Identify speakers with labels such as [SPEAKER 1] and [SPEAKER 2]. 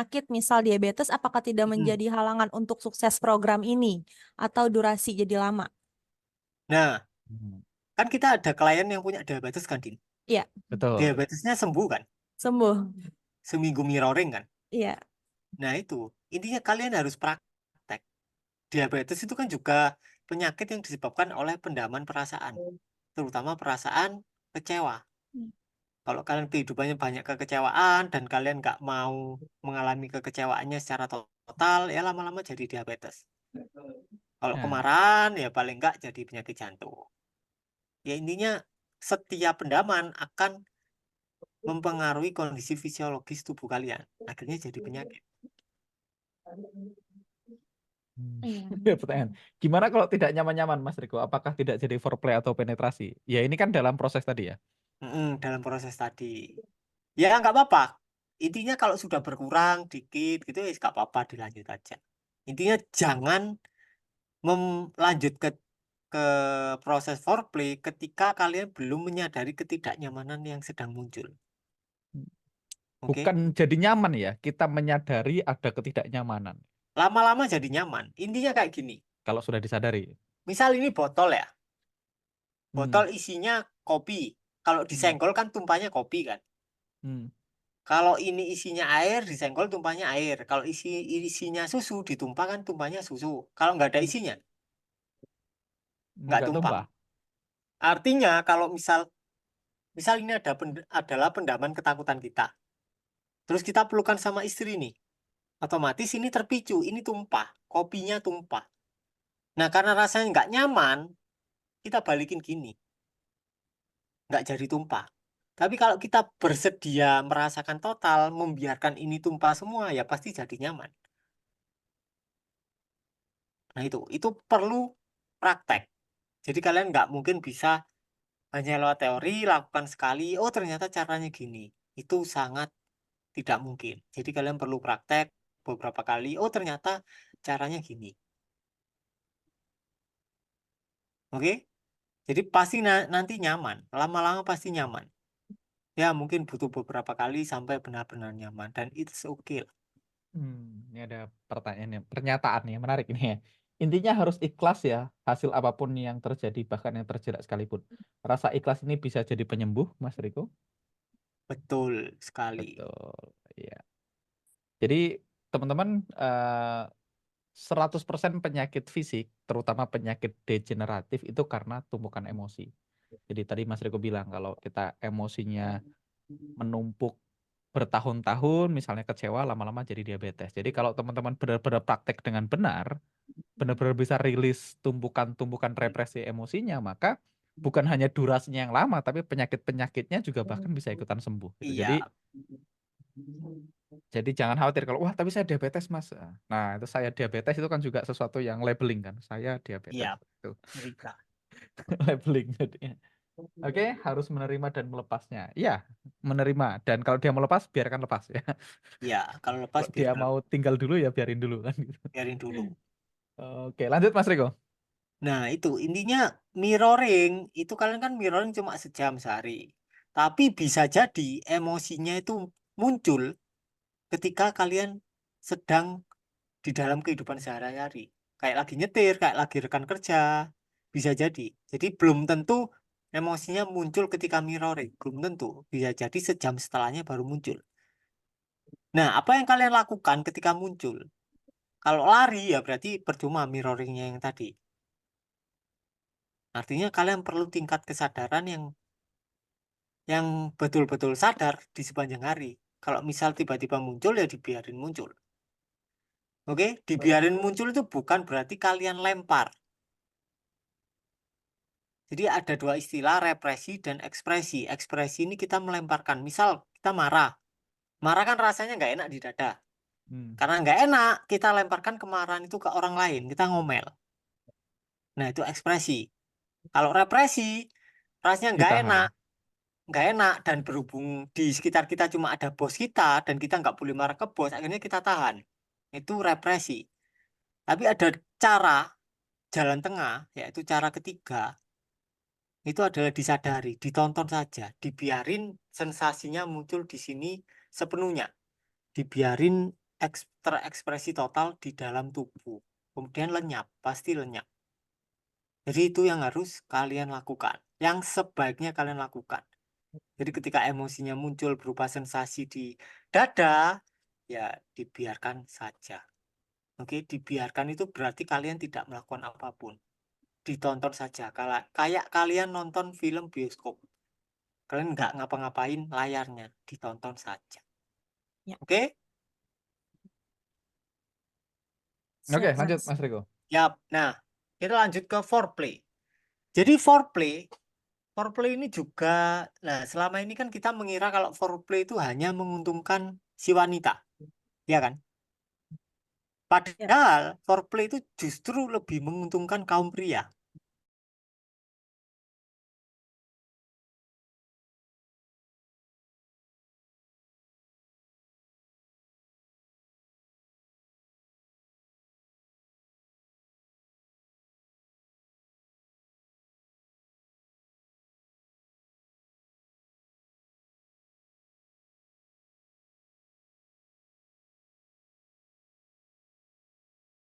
[SPEAKER 1] penyakit, misal diabetes, apakah tidak menjadi halangan untuk sukses program ini atau durasi jadi lama?
[SPEAKER 2] Nah,
[SPEAKER 3] Hmm.
[SPEAKER 2] kan kita ada klien yang punya diabetes kan, Din?
[SPEAKER 1] Iya,
[SPEAKER 3] Betul.
[SPEAKER 2] Diabetesnya sembuh kan?
[SPEAKER 1] sembuh.
[SPEAKER 2] Seminggu mirroring kan?
[SPEAKER 1] Iya.
[SPEAKER 2] Nah, itu. Intinya kalian harus praktek. Diabetes itu kan juga penyakit yang disebabkan oleh pendalaman perasaan. Terutama perasaan kecewa. Kalau kalian kehidupannya banyak kekecewaan dan kalian nggak mau mengalami kekecewaannya secara total, ya lama-lama jadi diabetes. Kalau
[SPEAKER 3] Nah,
[SPEAKER 2] kemarahan, ya paling nggak jadi penyakit jantung. Ya intinya setiap pendaman akan mempengaruhi kondisi fisiologis tubuh kalian. Akhirnya jadi penyakit.
[SPEAKER 1] Iya.
[SPEAKER 3] pertanyaan. Gimana kalau tidak nyaman-nyaman, Mas Riko? Apakah tidak jadi foreplay atau penetrasi? Ya ini kan dalam proses tadi ya.
[SPEAKER 2] Dalam proses tadi. Ya nggak apa-apa. Intinya kalau sudah berkurang dikit gitu, ya nggak apa-apa dilanjut aja. Intinya jangan melanjut ke proses foreplay ketika kalian belum menyadari ketidaknyamanan yang sedang muncul. Oke?
[SPEAKER 3] Bukan jadi nyaman ya, kita menyadari ada ketidaknyamanan.
[SPEAKER 2] Lama-lama jadi nyaman. Intinya kayak gini.
[SPEAKER 3] Kalau sudah disadari.
[SPEAKER 2] Misal ini botol ya.
[SPEAKER 3] Hmm.
[SPEAKER 2] Botol isinya kopi. Kalau
[SPEAKER 3] Hmm.
[SPEAKER 2] disenggol kan tumpahnya kopi kan.
[SPEAKER 3] Hmm.
[SPEAKER 2] Kalau ini isinya air, disenggol tumpahnya air. Kalau isinya susu, ditumpah kan tumpahnya susu. Kalau nggak ada
[SPEAKER 3] Hmm.
[SPEAKER 2] isinya, nggak
[SPEAKER 3] Nggak
[SPEAKER 2] tumpah.
[SPEAKER 3] tumpah.
[SPEAKER 2] Artinya kalau misal ini adalah pendaman ketakutan kita. Terus kita pelukan sama istri nih. Otomatis ini terpicu, ini tumpah. Kopinya tumpah. Nah karena rasanya nggak nyaman, kita balikin gini. Nggak jadi tumpah. Tapi kalau kita bersedia merasakan total, membiarkan ini tumpah semua, ya pasti jadi nyaman. Nah itu perlu praktek. Jadi kalian nggak mungkin bisa hanya lewat teori, lakukan sekali, oh ternyata caranya gini. Itu sangat tidak mungkin. Jadi kalian perlu praktek beberapa kali, oh ternyata caranya gini. Oke? Jadi pasti nanti nyaman, lama-lama pasti nyaman. Ya mungkin butuh beberapa kali sampai benar-benar nyaman dan it's okay lah.
[SPEAKER 3] Ini ada pertanyaan, pernyataan yang menarik ini ya. Intinya harus ikhlas ya, hasil apapun yang terjadi, bahkan yang terjerat sekalipun. Rasa ikhlas ini bisa jadi penyembuh, Mas Riko.
[SPEAKER 2] Betul sekali.
[SPEAKER 3] Betul. Ya. Jadi teman-teman, 100% penyakit fisik, terutama penyakit degeneratif itu karena tumpukan emosi. Jadi tadi Mas Riko bilang kalau kita emosinya menumpuk bertahun-tahun, misalnya kecewa, lama-lama jadi diabetes. Jadi kalau teman-teman benar-benar praktek dengan benar, benar-benar bisa rilis tumpukan-tumpukan represi emosinya, maka bukan hanya durasinya yang lama, tapi penyakit-penyakitnya juga bahkan bisa ikutan sembuh. Gitu. Jadi
[SPEAKER 2] Iya,
[SPEAKER 3] jangan khawatir kalau wah tapi saya diabetes Mas. Nah itu saya diabetes itu kan juga sesuatu yang labeling kan. Saya diabetes
[SPEAKER 2] iya,
[SPEAKER 3] itu
[SPEAKER 2] Rika.
[SPEAKER 3] labeling jadinya. Oke, harus menerima dan melepasnya. Iya, menerima dan kalau dia melepas biarkan lepas ya.
[SPEAKER 2] Iya, kalau lepas
[SPEAKER 3] Kalau dia
[SPEAKER 2] biarkan
[SPEAKER 3] mau tinggal dulu ya biarin dulu kan gitu.
[SPEAKER 2] biarin dulu.
[SPEAKER 3] Oke, lanjut Mas Riko.
[SPEAKER 2] Nah, itu intinya mirroring. Itu kalian kan mirroring cuma sejam sehari. Tapi bisa jadi emosinya itu muncul ketika kalian sedang di dalam kehidupan sehari-hari. Kayak lagi nyetir, kayak lagi rekan kerja. Bisa jadi. Jadi belum tentu emosinya muncul ketika mirroring. Belum tentu. Bisa jadi sejam setelahnya baru muncul. Nah, apa yang kalian lakukan ketika muncul? Kalau lari ya berarti percuma mirroringnya yang tadi. Artinya kalian perlu tingkat kesadaran yang betul-betul sadar di sepanjang hari. Kalau misal tiba-tiba muncul ya dibiarin muncul. Oke, dibiarin muncul itu bukan berarti kalian lempar. Jadi ada dua istilah represi dan ekspresi. Ekspresi ini kita melemparkan. Misal kita marah. Marah kan rasanya nggak enak di dada.
[SPEAKER 3] Hmm,
[SPEAKER 2] Karena nggak enak, kita lemparkan kemarahan itu ke orang lain. Kita ngomel. Nah itu ekspresi. Kalau represi, rasanya
[SPEAKER 3] ditahan.
[SPEAKER 2] nggak enak dan berhubung di sekitar kita cuma ada bos kita dan kita nggak boleh marah ke bos, akhirnya kita tahan. Itu represi. Tapi ada cara jalan tengah, yaitu cara ketiga, itu adalah disadari, ditonton saja, dibiarin sensasinya muncul di sini sepenuhnya, dibiarin terekspresi total di dalam tubuh. Kemudian lenyap, pasti lenyap. Jadi itu yang harus kalian lakukan, yang sebaiknya kalian lakukan. Jadi ketika emosinya muncul berupa sensasi di dada, ya dibiarkan saja. Oke, dibiarkan itu berarti kalian tidak melakukan apapun. Ditonton saja, kayak kalian nonton film bioskop. Kalian nggak ngapa-ngapain layarnya, ditonton saja.
[SPEAKER 1] Ya.
[SPEAKER 2] Oke?
[SPEAKER 3] Oke,
[SPEAKER 1] Siap,
[SPEAKER 3] lanjut
[SPEAKER 1] Mas.
[SPEAKER 3] Mas Riko.
[SPEAKER 2] Yap. Nah, kita lanjut ke foreplay. Jadi foreplay ini juga, nah selama ini kan kita mengira kalau foreplay itu hanya menguntungkan si wanita, ya kan?
[SPEAKER 1] Ya.
[SPEAKER 2] Padahal foreplay itu justru lebih menguntungkan kaum pria.